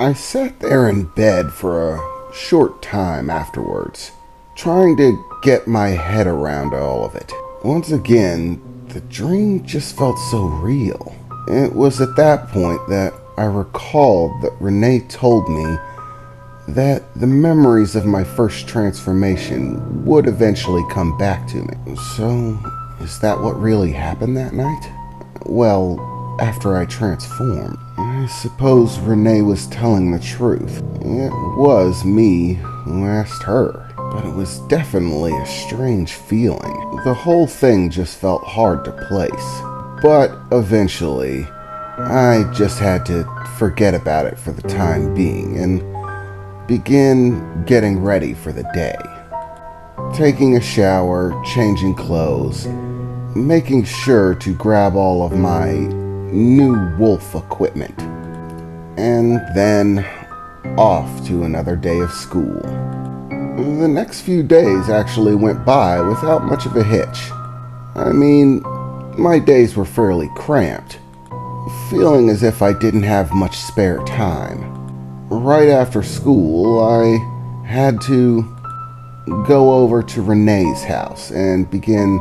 I sat there in bed for a short time afterwards, trying to get my head around all of it. Once again, the dream just felt so real. It was at that point that I recalled that Renee told me that the memories of my first transformation would eventually come back to me. So, is that what really happened that night? Well, after I transformed, I suppose Renee was telling the truth. It was me who asked her, but it was definitely a strange feeling. The whole thing just felt hard to place. But eventually, I just had to forget about it for the time being and begin getting ready for the day. Taking a shower, changing clothes, making sure to grab all of my new wolf equipment, and then off to another day of school. The next few days actually went by without much of a hitch. I mean, my days were fairly cramped, feeling as if I didn't have much spare time. Right after school, I had to go over to Renee's house and begin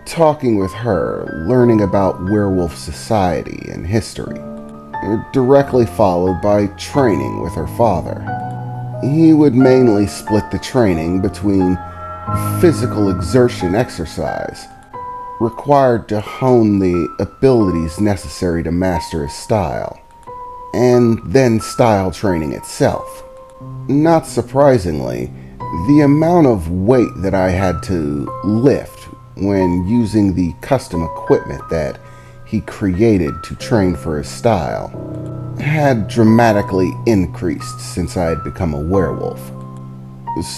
talking with her, learning about werewolf society and history, directly followed by training with her father. He would mainly split the training between physical exertion exercise, required to hone the abilities necessary to master his style, and then style training itself. Not surprisingly, the amount of weight that I had to lift when using the custom equipment that he created to train for his style had dramatically increased since I had become a werewolf,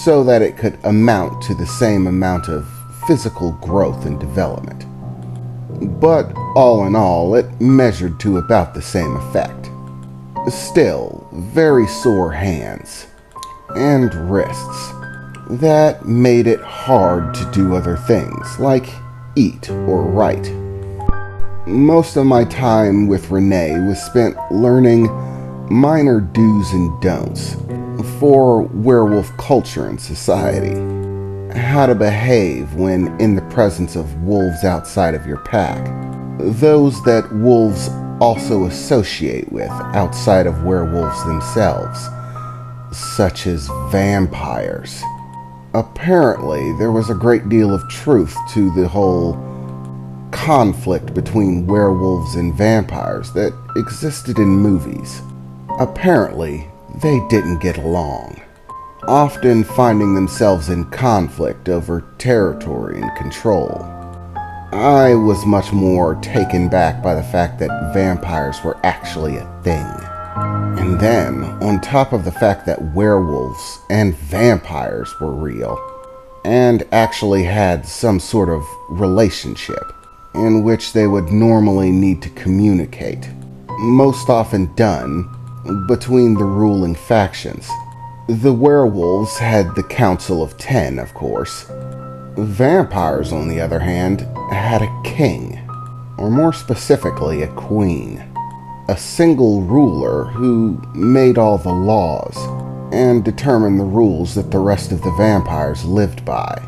so that it could amount to the same amount of physical growth and development. But all in all, it measured to about the same effect. Still, very sore hands and wrists that made it hard to do other things like eat or write. Most of my time with Renee was spent learning minor do's and don'ts for werewolf culture and society. How to behave when in the presence of wolves outside of your pack, those that wolves also associate with outside of werewolves themselves, such as vampires. Apparently, there was a great deal of truth to the whole conflict between werewolves and vampires that existed in movies. Apparently, they didn't get along, often finding themselves in conflict over territory and control. I was much more taken back by the fact that vampires were actually a thing. And then, on top of the fact that werewolves and vampires were real, and actually had some sort of relationship in which they would normally need to communicate, most often done between the ruling factions. The werewolves had the Council of Ten, of course. Vampires, on the other hand, had a king, or more specifically, a queen. A single ruler who made all the laws and determined the rules that the rest of the vampires lived by.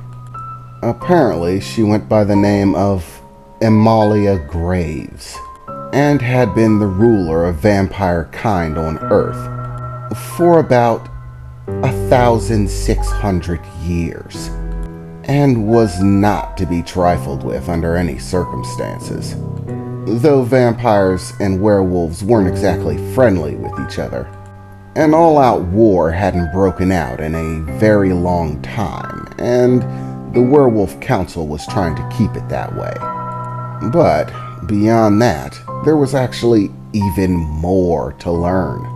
Apparently, she went by the name of Amalia Graves, and had been the ruler of vampire kind on Earth for about 1,600 years, and was not to be trifled with under any circumstances. Though vampires and werewolves weren't exactly friendly with each other, an all-out war hadn't broken out in a very long time, and the Werewolf Council was trying to keep it that way. But beyond that, there was actually even more to learn.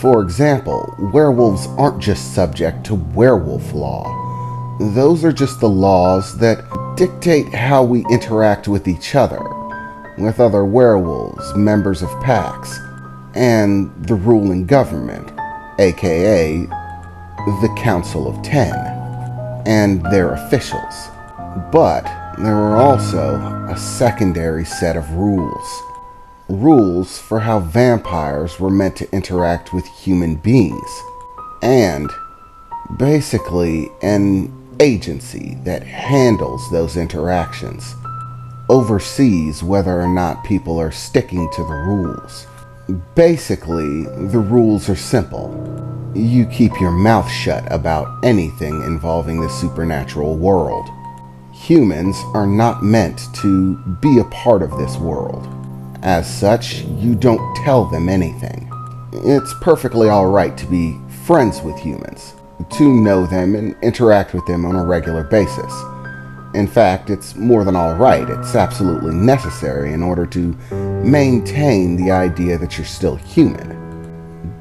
For example, werewolves aren't just subject to werewolf law. Those are just the laws that dictate how we interact with each other, with other werewolves, members of packs, and the ruling government, aka the Council of Ten, and their officials. But there were also a secondary set of rules, rules for how vampires were meant to interact with human beings, and basically an agency that handles those interactions, oversees whether or not people are sticking to the rules. Basically, the rules are simple. You keep your mouth shut about anything involving the supernatural world. Humans are not meant to be a part of this world. As such, you don't tell them anything. It's perfectly alright to be friends with humans, to know them and interact with them on a regular basis. In fact, it's more than alright, it's absolutely necessary in order to maintain the idea that you're still human.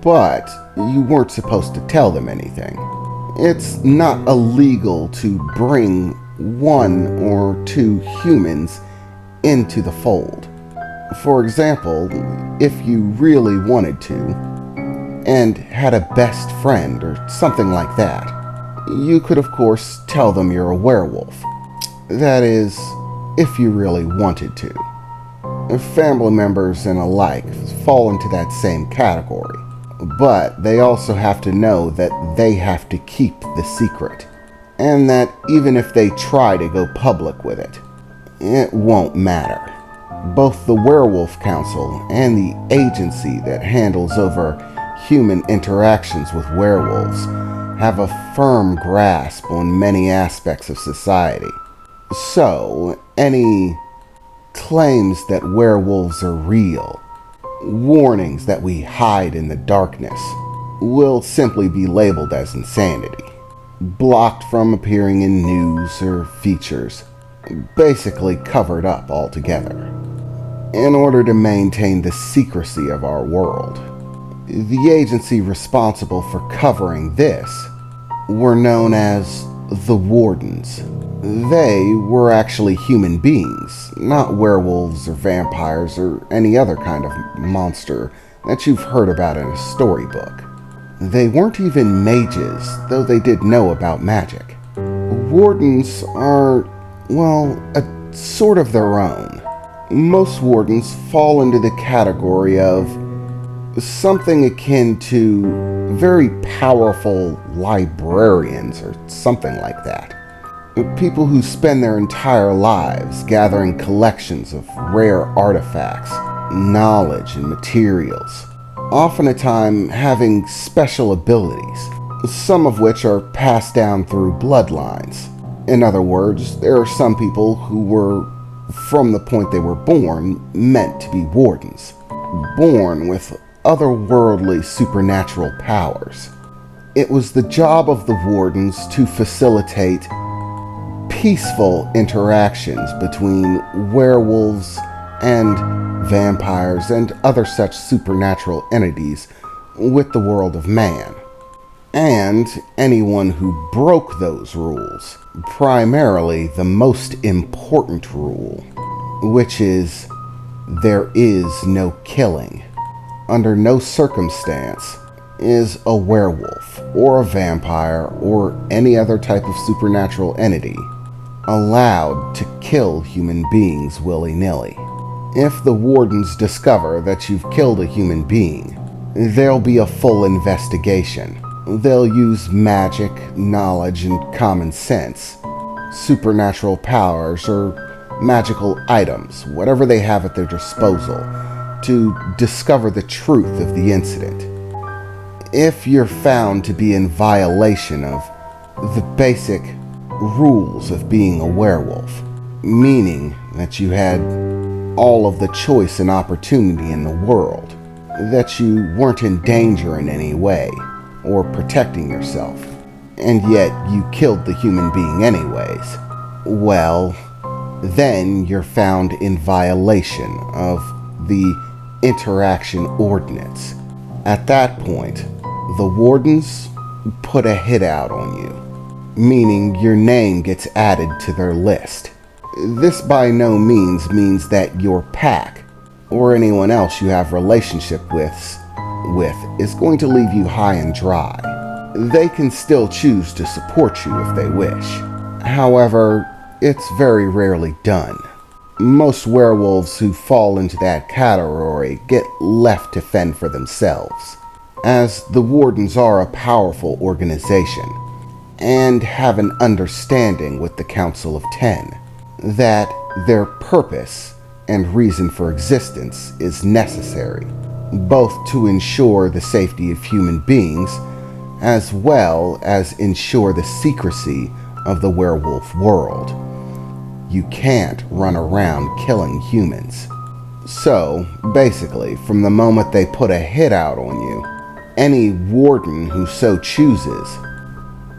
But you weren't supposed to tell them anything. It's not illegal to bring one or two humans into the fold. For example, if you really wanted to, and had a best friend or something like that, you could of course tell them you're a werewolf. That is, if you really wanted to. Family members and alike fall into that same category, but they also have to know that they have to keep the secret, and that even if they try to go public with it, it won't matter. Both the Werewolf Council and the agency that handles over human interactions with werewolves have a firm grasp on many aspects of society. So, any claims that werewolves are real, warnings that we hide in the darkness, will simply be labeled as insanity, blocked from appearing in news or features, basically covered up altogether. In order to maintain the secrecy of our world, the agency responsible for covering this were known as the Wardens. They were actually human beings, not werewolves or vampires or any other kind of monster that you've heard about in a storybook. They weren't even mages, though they did know about magic. Wardens are, well, a sort of their own. Most wardens fall into the category of something akin to very powerful librarians or something like that. People who spend their entire lives gathering collections of rare artifacts, knowledge, and materials, often a time having special abilities, some of which are passed down through bloodlines. In other words, there are some people who were, from the point they were born, meant to be wardens, born with otherworldly supernatural powers. It was the job of the wardens to facilitate peaceful interactions between werewolves and vampires and other such supernatural entities with the world of man, and anyone who broke those rules, primarily the most important rule, which is there is no killing. Under no circumstance is a werewolf or a vampire or any other type of supernatural entity allowed to kill human beings willy-nilly. If the wardens discover that you've killed a human being, there'll be a full investigation. They'll use magic, knowledge, and common sense, supernatural powers, or magical items, whatever they have at their disposal, to discover the truth of the incident. If you're found to be in violation of the basic rules of being a werewolf, meaning that you had all of the choice and opportunity in the world, that you weren't in danger in any way, or protecting yourself, and yet you killed the human being anyways, well, then you're found in violation of the interaction ordinance. At that point, the wardens put a hit out on you, meaning your name gets added to their list. This by no means means that your pack, or anyone else you have relationship with is going to leave you high and dry. They can still choose to support you if they wish. However, it's very rarely done. Most werewolves who fall into that category get left to fend for themselves, as the Wardens are a powerful organization and have an understanding with the Council of Ten that their purpose and reason for existence is necessary, both to ensure the safety of human beings as well as ensure the secrecy of the werewolf world. You can't run around killing humans. So, basically, from the moment they put a hit out on you, any warden who so chooses,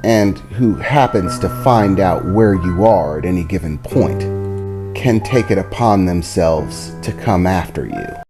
and who happens to find out where you are at any given point, can take it upon themselves to come after you.